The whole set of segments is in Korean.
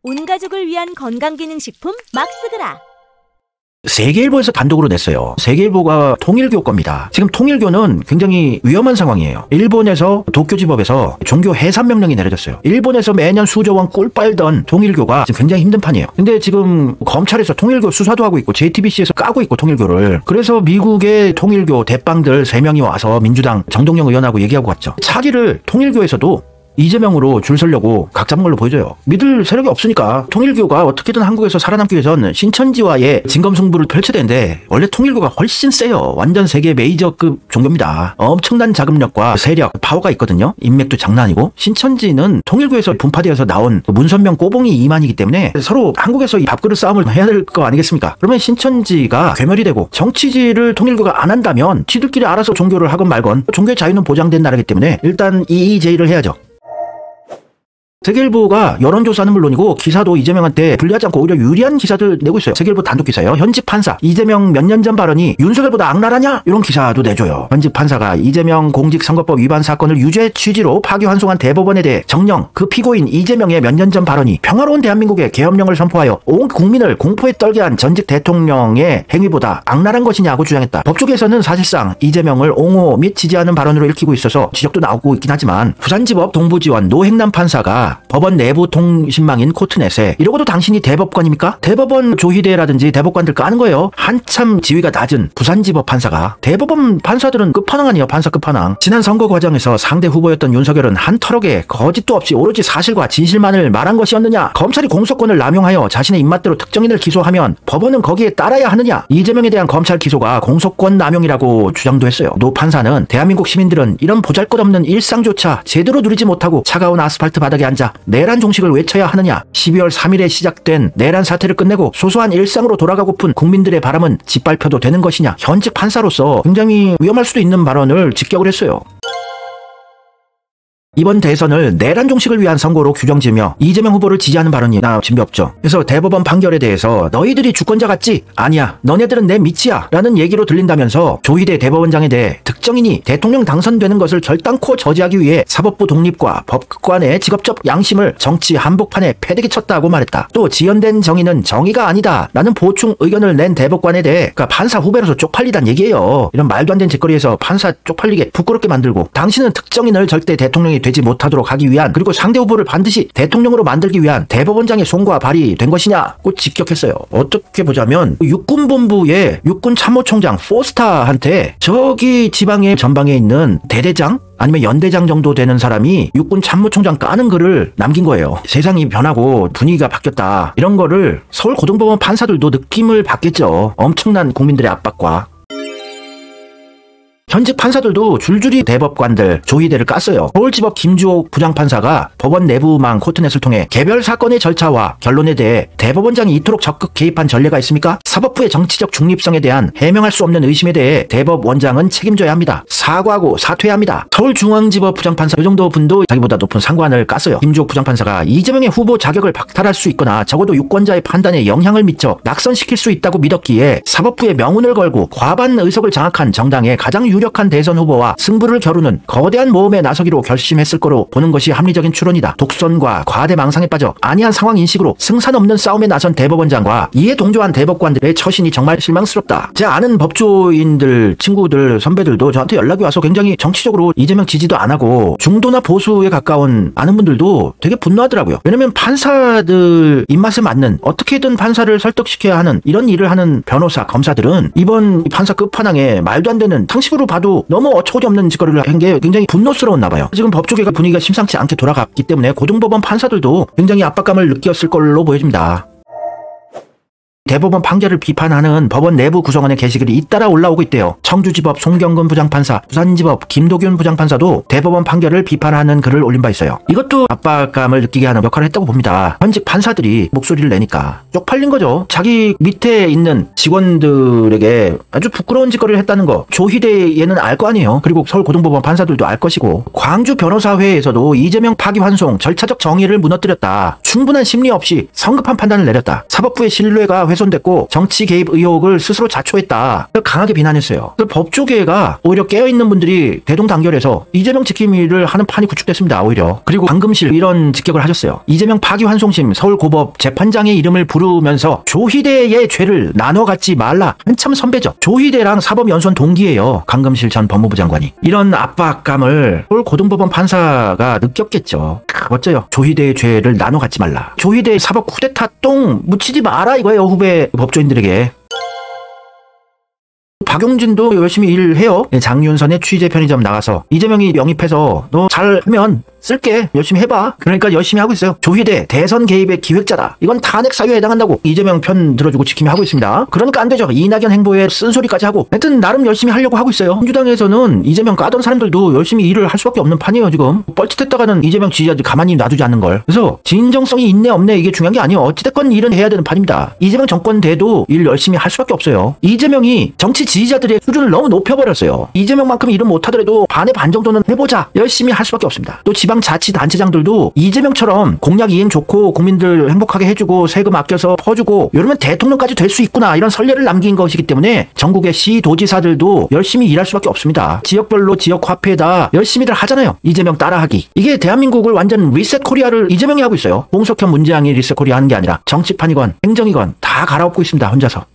온 가족을 위한 건강기능식품 막스그라. 세계일보에서 단독으로 냈어요. 세계일보가 통일교 겁니다. 지금 통일교는 굉장히 위험한 상황이에요. 일본에서 도쿄지법에서 종교 해산 명령이 내려졌어요. 일본에서 매년 수조 원 꿀 빨던 통일교가 지금 굉장히 힘든 판이에요. 근데 지금 검찰에서 통일교 수사도 하고 있고 JTBC에서 까고 있고 통일교를. 그래서 미국의 통일교 대빵들 3명이 와서 민주당 정동영 의원하고 얘기하고 갔죠. 차기를 통일교에서도 이재명으로 줄 서려고 각 잡은 걸로 보여져요. 믿을 세력이 없으니까 통일교가 어떻게든 한국에서 살아남기 위해선 신천지와의 진검승부를 펼쳐야 되는데 원래 통일교가 훨씬 세요. 완전 세계 메이저급 종교입니다. 엄청난 자금력과 세력, 파워가 있거든요. 인맥도 장난 아니고. 신천지는 통일교에서 분파되어서 나온 문선명 꼬봉이 이만이기 때문에 서로 한국에서 이 밥그릇 싸움을 해야 될 거 아니겠습니까? 그러면 신천지가 괴멸이 되고 정치지를 통일교가 안 한다면 지들끼리 알아서 종교를 하건 말건 종교의 자유는 보장된 나라이기 때문에 일단 이의제의를 해야죠. 세계일보가 여론조사는 물론이고 기사도 이재명한테 불리하지 않고 오히려 유리한 기사들 내고 있어요. 세계일보 단독 기사예요. 현직 판사 이재명 몇 년 전 발언이 윤석열보다 악랄하냐? 이런 기사도 내줘요. 현직 판사가 이재명 공직선거법 위반 사건을 유죄 취지로 파기환송한 대법원에 대해 정령 그 피고인 이재명의 몇 년 전 발언이 평화로운 대한민국의 계엄령을 선포하여 온 국민을 공포에 떨게 한 전직 대통령의 행위보다 악랄한 것이냐고 주장했다. 법조계에서는 사실상 이재명을 옹호 및 지지하는 발언으로 읽히고 있어서 지적도 나오고 있긴 하지만 부산지법 동부지원 노행남 판사가 법원 내부 통신망인 코트넷에 이러고도 당신이 대법관입니까? 대법원 조희대라든지 대법관들 까는 거예요. 한참 지위가 낮은 부산지법 판사가. 대법원 판사들은 끝판왕 아니에요. 판사 끝판왕. 지난 선거 과정에서 상대 후보였던 윤석열은 한 털럭에 거짓도 없이 오로지 사실과 진실만을 말한 것이었느냐? 검찰이 공소권을 남용하여 자신의 입맛대로 특정인을 기소하면 법원은 거기에 따라야 하느냐? 이재명에 대한 검찰 기소가 공소권 남용이라고 주장도 했어요. 노 판사는 대한민국 시민들은 이런 보잘것없는 일상조차 제대로 누리지 못하고 차가운 아스팔트 바닥에 앉아 내란 종식을 외쳐야 하느냐? 12월 3일에 시작된 내란 사태를 끝내고 소소한 일상으로 돌아가고픈 국민들의 바람은 짓밟혀도 되는 것이냐? 현직 판사로서 굉장히 위험할 수도 있는 발언을 직격을 했어요. 이번 대선을 내란 종식을 위한 선거로 규정지으며 이재명 후보를 지지하는 발언이 나 진배 없죠. 그래서 대법원 판결에 대해서 너희들이 주권자 같지? 아니야. 너네들은 내 밑이야. 라는 얘기로 들린다면서 조희대 대법원장에 대해 특정인이 대통령 당선되는 것을 결단코 저지하기 위해 사법부 독립과 법관의 직업적 양심을 정치 한복판에 패대기 쳤다고 말했다. 또 지연된 정의는 정의가 아니다. 라는 보충 의견을 낸 대법관에 대해 그러니까 판사 후배로서 쪽팔리단 얘기예요. 이런 말도 안 되는 짓거리에서 판사 쪽팔리게 부끄럽게 만들고 당신은 특정인을 절대 대통령이 되지 못하도록 하기 위한 그리고 상대 후보를 반드시 대통령으로 만들기 위한 대법원장의 손과 발이 된 것이냐고 직격했어요. 어떻게 보자면 육군본부의 육군참모총장 포스타한테 저기 지방의 전방에 있는 대대장 아니면 연대장 정도 되는 사람이 육군참모총장 까는 글을 남긴 거예요. 세상이 변하고 분위기가 바뀌었다. 이런 거를 서울고등법원 판사들도 느낌을 받겠죠. 엄청난 국민들의 압박과. 현직 판사들도 줄줄이 대법관들 조희대를 깠어요. 서울지법 김주옥 부장판사가 법원 내부망 코트넷을 통해 개별 사건의 절차와 결론에 대해 대법원장이 이토록 적극 개입한 전례가 있습니까? 사법부의 정치적 중립성에 대한 해명할 수 없는 의심에 대해 대법원장은 책임져야 합니다. 사과하고 사퇴해야 합니다. 서울중앙지법 부장판사 이 정도 분도 자기보다 높은 상관을 깠어요. 김주옥 부장판사가 이재명의 후보 자격을 박탈할 수 있거나 적어도 유권자의 판단에 영향을 미쳐 낙선시킬 수 있다고 믿었기에 사법부의 명운을 걸고 과반 의석을 장악한 정당의 가장 유력한 대선 후보와 승부를 겨루는 거대한 모험에 나서기로 결심했을 거로 보는 것이 합리적인 추론이다. 독선과 과대 망상에 빠져 안이한 상황 인식으로 승산 없는 싸움에 나선 대법원장과 이에 동조한 대법관들의 처신이 정말 실망스럽다. 제 아는 법조인들, 친구들, 선배들도 저한테 연락이 와서 굉장히 정치적으로 이재명 지지도 안 하고 중도나 보수에 가까운 아는 분들도 되게 분노하더라고요. 왜냐면 판사들 입맛에 맞는 어떻게든 판사를 설득시켜야 하는 이런 일을 하는 변호사, 검사들은 이번 판사 끝판왕에 말도 안 되는 당식으로 봐도 너무 어처구니 없는 짓거리를 한 게 굉장히 분노스러웠나 봐요. 지금 법조계가 분위기가 심상치 않게 돌아갔기 때문에 고등법원 판사들도 굉장히 압박감을 느꼈을 걸로 보여집니다. 대법원 판결을 비판하는 법원 내부 구성원의 게시글이 잇따라 올라오고 있대요. 청주지법 송경근 부장판사, 부산지법 김도균 부장판사도 대법원 판결을 비판하는 글을 올린 바 있어요. 이것도 압박감을 느끼게 하는 역할을 했다고 봅니다. 현직 판사들이 목소리를 내니까 쪽팔린 거죠. 자기 밑에 있는 직원들에게 아주 부끄러운 짓거리를 했다는 거 조희대에는 알 거 아니에요. 그리고 서울고등법원 판사들도 알 것이고 광주 변호사회에서도 이재명 파기환송 절차적 정의를 무너뜨렸다. 충분한 심리 없이 성급한 판단을 내렸다. 사법부의 신뢰가 훼손됐고 정치 개입 의혹을 스스로 자초했다. 강하게 비난했어요. 그래서 법조계가 오히려 깨어있는 분들이 대동단결해서 이재명 지킴이를 하는 판이 구축됐습니다. 오히려. 그리고 방금실 이런 직격을 하셨어요. 이재명 파기환송심 서울고법 재판장의 이름을 부르면서 조희대의 죄를 나눠 갖지 말라. 한참 선배죠. 조희대랑 사법연수원 동기예요. 강금실 전 법무부 장관이. 이런 압박감을 서울고등법원 판사가 느꼈겠죠. 어째요? 조희대의 죄를 나눠 갖지 말라. 조희대 사법 쿠데타 똥 묻히지 마라 이거예요. 후배 법조인들에게. 박용진도 열심히 일해요. 장윤선의 취재 편의점 나가서 이재명이 영입해서 너 잘하면 쓸게. 열심히 해봐. 그러니까 열심히 하고 있어요. 조희대 대선 개입의 기획자다. 이건 탄핵 사유에 해당한다고 이재명 편 들어주고 지킴이 하고 있습니다. 그러니까 안 되죠. 이낙연 행보에 쓴소리까지 하고. 하여튼 나름 열심히 하려고 하고 있어요. 민주당에서는 이재명 까던 사람들도 열심히 일을 할 수밖에 없는 판이에요. 지금 뻘짓했다가는 이재명 지지자들 가만히 놔두지 않는 걸. 그래서 진정성이 있네 없네 이게 중요한 게 아니에요. 어찌됐건 일은 해야 되는 판입니다. 이재명 정권 돼도 일 열심히 할 수밖에 없어요. 이재명이 정치 지지자들의 수준을 너무 높여버렸어요. 이재명만큼 일은 못하더라도 반의 반 정도는 해보자. 열심히 할 수밖에 없습니다. 또 지방자치단체장들도 이재명처럼 공약 이행 좋고 국민들 행복하게 해주고 세금 아껴서 퍼주고 이러면 대통령까지 될 수 있구나 이런 선례를 남긴 것이기 때문에 전국의 시도지사들도 열심히 일할 수밖에 없습니다. 지역별로 지역 화폐에다 열심히들 하잖아요. 이재명 따라하기. 이게 대한민국을 완전 리셋 코리아를 이재명이 하고 있어요. 홍석현 문재양이 리셋 코리아 하는 게 아니라 정치판이건 행정이건 다 갈아엎고 있습니다. 혼자서.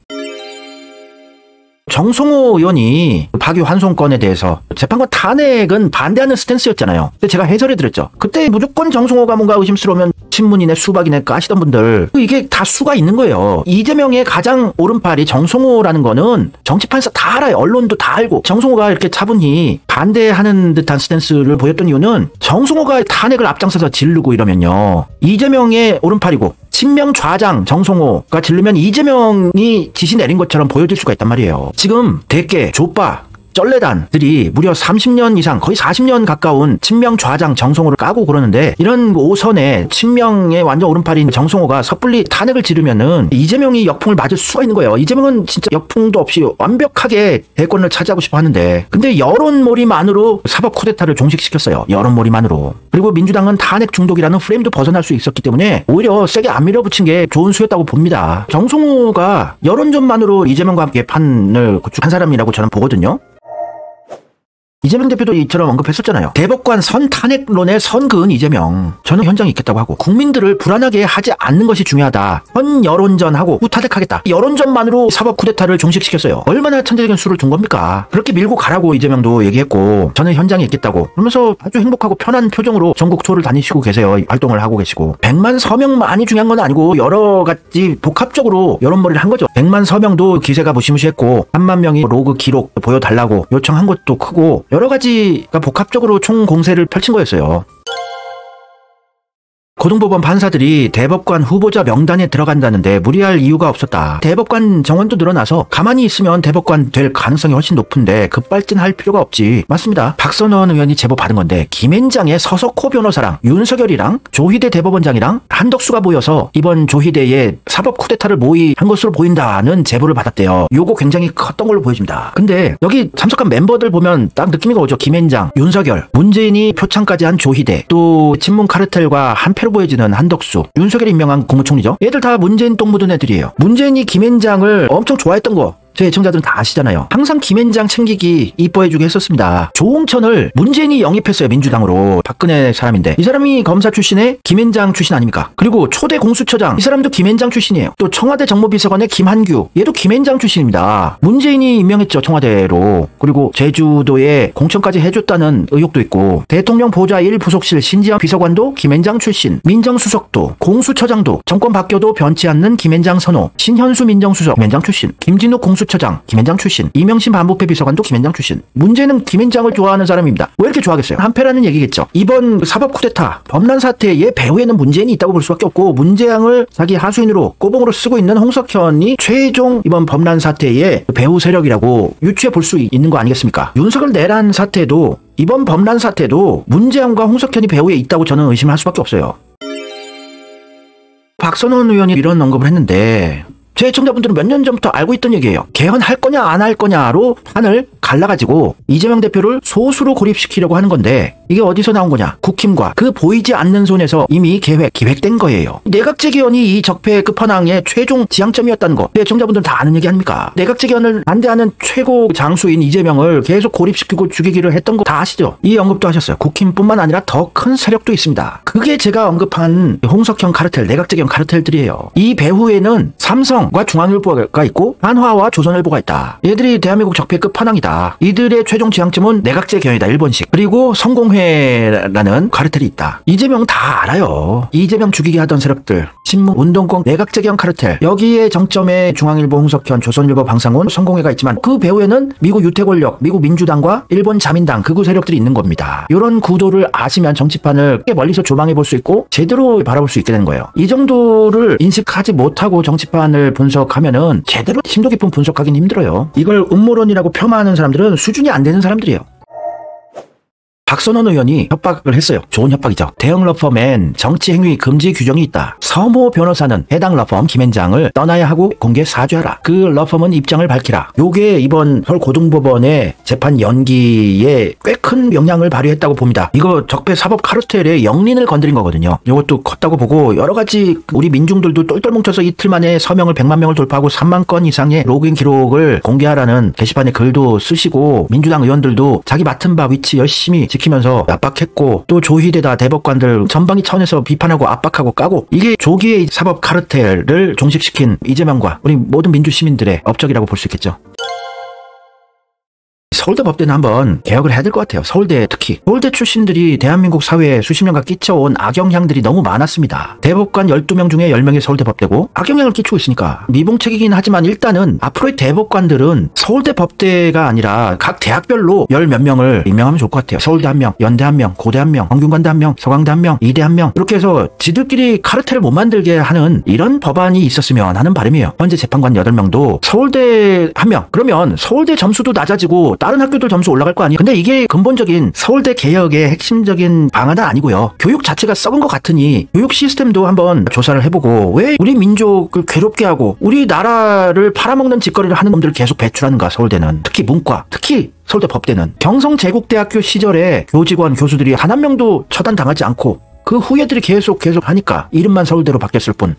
정성호 의원이 파기환송건에 대해서 재판관 탄핵은 반대하는 스탠스였잖아요. 근데 제가 해설해드렸죠. 그때 무조건 정성호가 뭔가 의심스러우면 친문이네 수박이네 까시던 분들 이게 다 수가 있는 거예요. 이재명의 가장 오른팔이 정성호라는 거는 정치판에서 다 알아요. 언론도 다 알고. 정성호가 이렇게 차분히 반대하는 듯한 스탠스를 보였던 이유는 정성호가 탄핵을 앞장서서 지르고 이러면요. 이재명의 오른팔이고 친명 좌장 정성호가 지르면 이재명이 지시 내린 것처럼 보여질 수가 있단 말이에요. 지금 대개 조빠 쩔레단들이 무려 30년 이상 거의 40년 가까운 친명 좌장 정성호를 까고 그러는데 이런 5선에 친명의 완전 오른팔인 정성호가 섣불리 탄핵을 지르면은 이재명이 역풍을 맞을 수가 있는 거예요. 이재명은 진짜 역풍도 없이 완벽하게 대권을 차지하고 싶어 하는데 근데 여론몰이만으로 사법 쿠데타를 종식시켰어요. 여론몰이만으로. 그리고 민주당은 탄핵 중독이라는 프레임도 벗어날 수 있었기 때문에 오히려 세게 안 밀어붙인 게 좋은 수였다고 봅니다. 정성호가 여론전만으로 이재명과 함께 판을 구축한 사람이라고 저는 보거든요. 이재명 대표도 이처럼 언급했었잖아요. 대법관 선탄핵론의 선그은 이재명. 저는 현장에 있겠다고 하고 국민들을 불안하게 하지 않는 것이 중요하다. 선여론전하고 후탄핵하겠다. 여론전만으로 사법 쿠데타를 종식시켰어요. 얼마나 천재적인 수를 둔 겁니까? 그렇게 밀고 가라고 이재명도 얘기했고 저는 현장에 있겠다고 그러면서 아주 행복하고 편한 표정으로 전국 투어를 다니시고 계세요. 활동을 하고 계시고 100만 서명만이 중요한 건 아니고 여러 가지 복합적으로 여론몰이를 한 거죠. 100만 서명도 기세가 무시무시했고 3만 명이 로그 기록 보여달라고 요청한 것도 크고 여러 가지가 복합적으로 총공세를 펼친 거였어요. 고등법원 판사들이 대법관 후보자 명단에 들어간다는데 무리할 이유가 없었다. 대법관 정원도 늘어나서 가만히 있으면 대법관 될 가능성이 훨씬 높은데 급발진할 필요가 없지. 맞습니다. 박선원 의원이 제보 받은 건데 김앤장의 서석호 변호사랑 윤석열이랑 조희대 대법원장이랑 한덕수가 모여서 이번 조희대의 사법 쿠데타를 모의한 것으로 보인다는 제보를 받았대요. 요거 굉장히 컸던 걸로 보여집니다. 근데 여기 참석한 멤버들 보면 딱 느낌이 오죠. 김앤장, 윤석열, 문재인이 표창까지 한 조희대, 또 친문 카르텔과 한패로 보여지는 한덕수, 윤석열이 임명한 국무총리죠. 얘들 다 문재인 똥 묻은 애들이에요. 문재인이 김앤장을 엄청 좋아했던 거 제 애청자들은 다 아시잖아요. 항상 김앤장 챙기기 이뻐해주게 했었습니다. 조홍천을 문재인이 영입했어요. 민주당으로. 박근혜 사람인데 이 사람이 검사 출신의 김앤장 출신 아닙니까? 그리고 초대 공수처장 이 사람도 김앤장 출신이에요. 또 청와대 정무비서관의 김한규 얘도 김앤장 출신입니다. 문재인이 임명했죠. 청와대로. 그리고 제주도에 공천까지 해줬다는 의혹도 있고 대통령 보좌 1부속실 신지현 비서관도 김앤장 출신, 민정수석도 공수처장도 정권 바뀌어도 변치 않는 김앤장 선호, 신현수 민정수석 김앤장 출신, 김진욱 공수처장 김앤장 출신, 이명신 반부패 비서관도 김앤장 출신. 문제는 김앤장을 좋아하는 사람입니다. 왜 이렇게 좋아하겠어요? 한패라는 얘기겠죠. 이번 사법 쿠데타 범란 사태의 배후에는 문재인이 있다고 볼 수밖에 없고 문재양을 자기 하수인으로 꼬봉으로 쓰고 있는 홍석현이 최종 이번 범란 사태의 배후 세력이라고 유추해 볼 수 있는 거 아니겠습니까? 윤석열 내란 사태도 이번 범란 사태도 문재양과 홍석현이 배후에 있다고 저는 의심할 수밖에 없어요. 박선원 의원이 이런 언급을 했는데 제 애청자분들은 몇 년 전부터 알고 있던 얘기예요. 개헌할 거냐 안 할 거냐로 판을 갈라가지고 이재명 대표를 소수로 고립시키려고 하는 건데 이게 어디서 나온 거냐? 국힘과 그 보이지 않는 손에서 이미 기획된 거예요. 내각제 개헌이 이 적폐 끝판왕의 최종 지향점이었다는 거. 애청자분들은 다 아는 얘기 아닙니까? 내각제 개헌을 반대하는 최고 장수인 이재명을 계속 고립시키고 죽이기를 했던 거 다 아시죠? 이 언급도 하셨어요. 국힘뿐만 아니라 더 큰 세력도 있습니다. 그게 제가 언급한 홍석현 카르텔, 내각제 개헌 카르텔들이에요. 이 배후에는 삼성과 중앙일보가 있고 한화와 조선일보가 있다. 얘들이 대한민국 적폐 끝판왕이다. 이들의 최종 지향점은 내각제 개헌이다. 일본식. 그리고 성공회라는 카르텔이 있다. 이재명 다 알아요. 이재명 죽이게 하던 세력들, 신문, 운동권, 내각제 개헌 카르텔. 여기에 정점에 중앙일보, 홍석현, 조선일보, 방상훈, 성공회가 있지만 그 배후에는 미국 유태 권력, 미국 민주당과 일본 자민당, 극우 세력들이 있는 겁니다. 이런 구도를 아시면 정치판을 꽤 멀리서 조망해 볼 수 있고 제대로 바라볼 수 있게 되는 거예요. 이 정도를 인식하지 못하고 정치판을 분석하면은 제대로 심도 깊은 분석하기는 힘들어요. 이걸 음모론이라고 폄하하는 사람들은 수준이 안 되는 사람들이에요. 박선원 의원이 협박을 했어요. 좋은 협박이죠. 대형 러펌엔 정치 행위 금지 규정이 있다. 서모 변호사는 해당 러펌 김앤장을 떠나야 하고 공개 사죄하라. 그 러펌은 입장을 밝히라. 요게 이번 서울고등법원의 재판 연기에 꽤 큰 영향을 발휘했다고 봅니다. 이거 적폐 사법 카르텔의 영린을 건드린 거거든요. 이것도 컸다고 보고 여러 가지 우리 민중들도 똘똘 뭉쳐서 이틀 만에 서명을 100만 명을 돌파하고 3만 건 이상의 로그인 기록을 공개하라는 게시판에 글도 쓰시고 민주당 의원들도 자기 맡은 바 위치 열심히 지키면서 압박했고 또 조희대다 대법관들 전방위 차원에서 비판하고 압박하고 까고 이게 조기의 사법 카르텔을 종식시킨 이재명과 우리 모든 민주 시민들의 업적이라고 볼 수 있겠죠. 서울대 법대는 한번 개혁을 해야 될 것 같아요. 서울대 특히. 서울대 출신들이 대한민국 사회에 수십 년간 끼쳐온 악영향들이 너무 많았습니다. 대법관 12명 중에 10명이 서울대 법대고 악영향을 끼치고 있으니까 미봉책이긴 하지만 일단은 앞으로의 대법관들은 서울대 법대가 아니라 각 대학별로 10 몇 명을 임명하면 좋을 것 같아요. 서울대 1명, 연대 1명, 고대 1명, 정균관대 1명, 서강대 1명, 이대 1명 이렇게 해서 지들끼리 카르텔을 못 만들게 하는 이런 법안이 있었으면 하는 바람이에요. 현재 재판관 8명도 서울대 1명. 그러면 서울대 점수도 낮아지고 다른 학교들 점수 올라갈 거 아니에요. 근데 이게 근본적인 서울대 개혁의 핵심적인 방안은 아니고요. 교육 자체가 썩은 것 같으니 교육 시스템도 한번 조사를 해보고 왜 우리 민족을 괴롭게 하고 우리 나라를 팔아먹는 짓거리를 하는 놈들을 계속 배출하는가. 서울대는 특히 문과, 특히 서울대 법대는 경성제국대학교 시절에 교직원, 교수들이 한 명도 처단당하지 않고 그 후예들이 계속 하니까 이름만 서울대로 바뀌었을 뿐